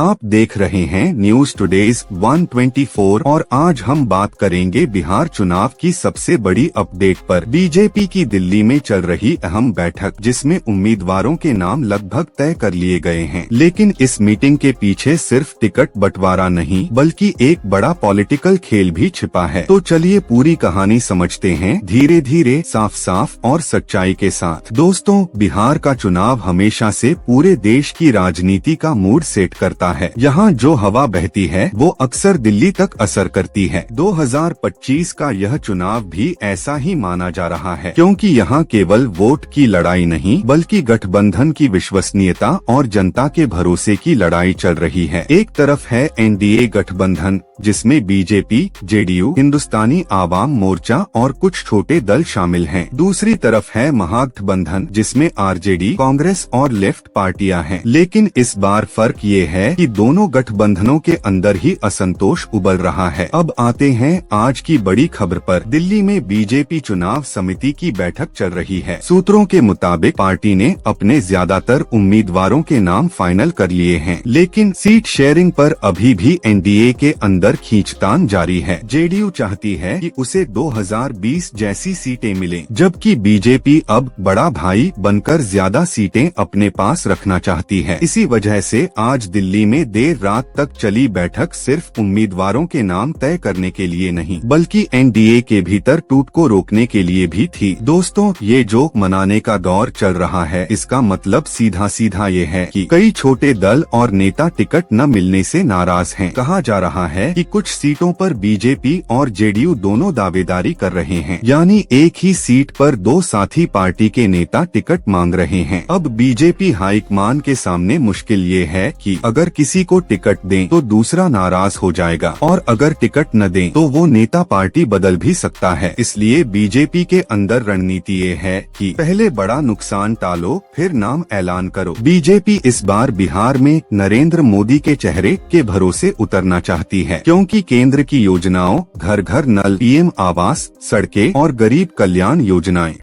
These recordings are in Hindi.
आप देख रहे हैं न्यूज टुडेज 124 और आज हम बात करेंगे बिहार चुनाव की सबसे बड़ी अपडेट पर। बीजेपी की दिल्ली में चल रही अहम बैठक जिसमें उम्मीदवारों के नाम लगभग तय कर लिए गए हैं, लेकिन इस मीटिंग के पीछे सिर्फ टिकट बंटवारा नहीं बल्कि एक बड़ा पॉलिटिकल खेल भी छिपा है। तो चलिए पूरी कहानी समझते हैं धीरे धीरे, साफ साफ और सच्चाई के साथ। दोस्तों, बिहार का चुनाव हमेशा से पूरे देश की राजनीति का मूड सेट करता है। यहाँ जो हवा बहती है वो अक्सर दिल्ली तक असर करती है। 2025 का यह चुनाव भी ऐसा ही माना जा रहा है, क्योंकि यहाँ केवल वोट की लड़ाई नहीं बल्कि गठबंधन की विश्वसनीयता और जनता के भरोसे की लड़ाई चल रही है। एक तरफ है एनडीए गठबंधन जिसमें बीजेपी, जेडीयू, हिंदुस्तानी आवाम मोर्चा और कुछ छोटे दल शामिल हैं। दूसरी तरफ है महागठबंधन जिसमें आरजेडी, कांग्रेस और लेफ्ट पार्टियां हैं। लेकिन इस बार फर्क ये है कि दोनों गठबंधनों के अंदर ही असंतोष उबल रहा है। अब आते हैं आज की बड़ी खबर पर। दिल्ली में बीजेपी चुनाव समिति की बैठक चल रही है। सूत्रों के मुताबिक पार्टी ने अपने ज्यादातर उम्मीदवारों के नाम फाइनल कर लिए हैं, लेकिन सीट शेयरिंग पर अभी भी एनडीए के अंदर खींचतान जारी है। जेडीयू चाहती है कि उसे 2020 जैसी सीटें मिलें, जबकि बीजेपी अब बड़ा भाई बनकर ज्यादा सीटें अपने पास रखना चाहती है। इसी वजह से आज दिल्ली में देर रात तक चली बैठक सिर्फ उम्मीदवारों के नाम तय करने के लिए नहीं बल्कि एनडीए के भीतर टूट को रोकने के लिए भी थी। दोस्तों, ये जोक मनाने का दौर चल रहा है। इसका मतलब सीधा सीधा ये है कि कई छोटे दल और नेता टिकट न मिलने से नाराज हैं। कहा जा रहा है कि कुछ सीटों पर बीजेपी और जेडीयू दोनों दावेदारी कर रहे हैं, यानी एक ही सीट पर दो साथी पार्टी के नेता टिकट मांग रहे हैं। अब बीजेपी हाईकमान के सामने मुश्किल ये है कि अगर किसी को टिकट दें तो दूसरा नाराज हो जाएगा और अगर टिकट न दें तो वो नेता पार्टी बदल भी सकता है। इसलिए बीजेपी के अंदर रणनीति ये है कि पहले बड़ा नुकसान टालो फिर नाम ऐलान करो। बीजेपी इस बार बिहार में नरेंद्र मोदी के चेहरे के भरोसे उतरना चाहती है, क्योंकि केंद्र की योजनाओं, घर घर नल, पीएम आवास, सड़कें और गरीब कल्याण योजनाएं,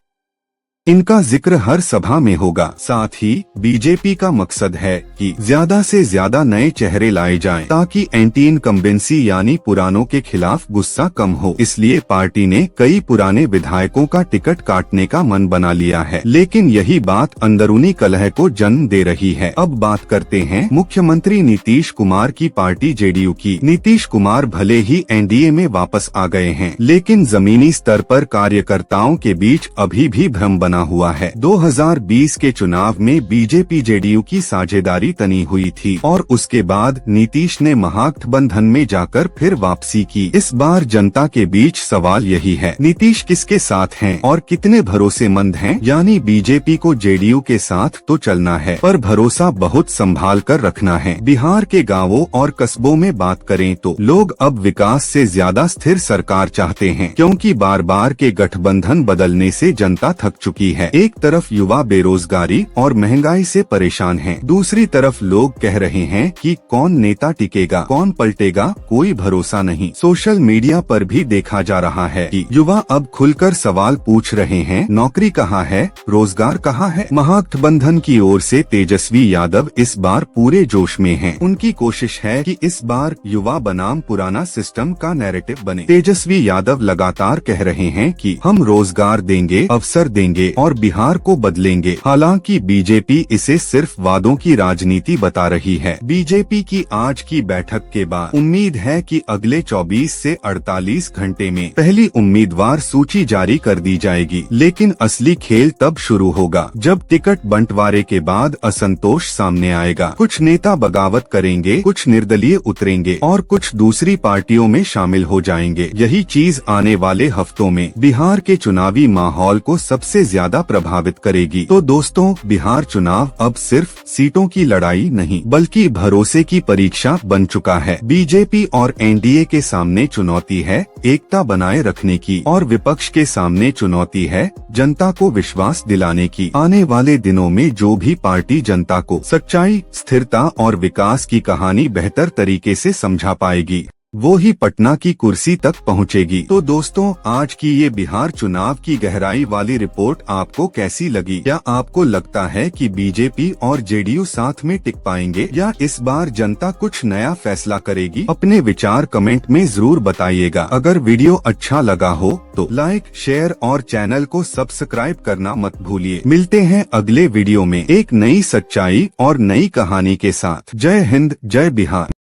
इनका जिक्र हर सभा में होगा। साथ ही बीजेपी का मकसद है कि ज्यादा से ज्यादा नए चेहरे लाए जाएं, ताकि एंटी इनकम्बेंसी यानी पुरानों के खिलाफ गुस्सा कम हो। इसलिए पार्टी ने कई पुराने विधायकों का टिकट काटने का मन बना लिया है, लेकिन यही बात अंदरूनी कलह को जन्म दे रही है। अब बात करते हैं मुख्यमंत्री नीतीश कुमार की पार्टी जेडीयू की। नीतीश कुमार भले ही एनडीए में वापस आ गए हैं, लेकिन जमीनी स्तर पर कार्यकर्ताओं के बीच अभी भी भ्रम बना हुआ है। 2020 के चुनाव में बीजेपी जेडीयू की साझेदारी तनी हुई थी और उसके बाद नीतीश ने महागठबंधन में जाकर फिर वापसी की। इस बार जनता के बीच सवाल यही है, नीतीश किसके साथ हैं और कितने भरोसेमंद हैं? यानी बीजेपी को जेडीयू के साथ तो चलना है, पर भरोसा बहुत संभाल कर रखना है। बिहार के गाँवों और कस्बों में बात करें तो लोग अब विकास से ज्यादा स्थिर सरकार चाहते हैं, क्योंकि बार बार के गठबंधन बदलने से जनता थक चुकी है। एक तरफ युवा बेरोजगारी और महंगाई से परेशान हैं, दूसरी तरफ लोग कह रहे हैं कि कौन नेता टिकेगा, कौन पलटेगा, कोई भरोसा नहीं। सोशल मीडिया पर भी देखा जा रहा है कि युवा अब खुलकर सवाल पूछ रहे हैं, नौकरी कहाँ है, रोजगार कहाँ है? महागठबंधन की ओर से तेजस्वी यादव इस बार पूरे जोश में हैं। उनकी कोशिश है कि इस बार युवा बनाम पुराना सिस्टम का नैरेटिव बने। तेजस्वी यादव लगातार कह रहे हैं कि हम रोजगार देंगे, अवसर देंगे और बिहार को बदलेंगे। हालांकि बीजेपी इसे सिर्फ वादों की राजनीति बता रही है। बीजेपी की आज की बैठक के बाद उम्मीद है कि अगले 24 से 48 घंटे में पहली उम्मीदवार सूची जारी कर दी जाएगी, लेकिन असली खेल तब शुरू होगा जब टिकट बंटवारे के बाद असंतोष सामने आएगा। कुछ नेता बगावत करेंगे, कुछ निर्दलीय उतरेंगे और कुछ दूसरी पार्टियों में शामिल हो जाएंगे। यही चीज आने वाले हफ्तों में बिहार के चुनावी माहौल को सबसे ज्यादा प्रभावित करेगी। तो दोस्तों, बिहार चुनाव अब सिर्फ सीटों की लड़ाई नहीं बल्कि भरोसे की परीक्षा बन चुका है। बीजेपी और एनडीए के सामने चुनौती है एकता बनाए रखने की और विपक्ष के सामने चुनौती है जनता को विश्वास दिलाने की। आने वाले दिनों में जो भी पार्टी जनता को सच्चाई, स्थिरता और विकास की कहानी बेहतर तरीके से समझा पाएगी, वो ही पटना की कुर्सी तक पहुंचेगी। तो दोस्तों, आज की ये बिहार चुनाव की गहराई वाली रिपोर्ट आपको कैसी लगी? क्या आपको लगता है कि बीजेपी और जेडीयू साथ में टिक पाएंगे या इस बार जनता कुछ नया फैसला करेगी? अपने विचार कमेंट में जरूर बताइएगा। अगर वीडियो अच्छा लगा हो तो लाइक, शेयर और चैनल को सब्सक्राइब करना मत भूलिए। मिलते हैं अगले वीडियो में एक नई सच्चाई और नई कहानी के साथ। जय हिंद, जय बिहार।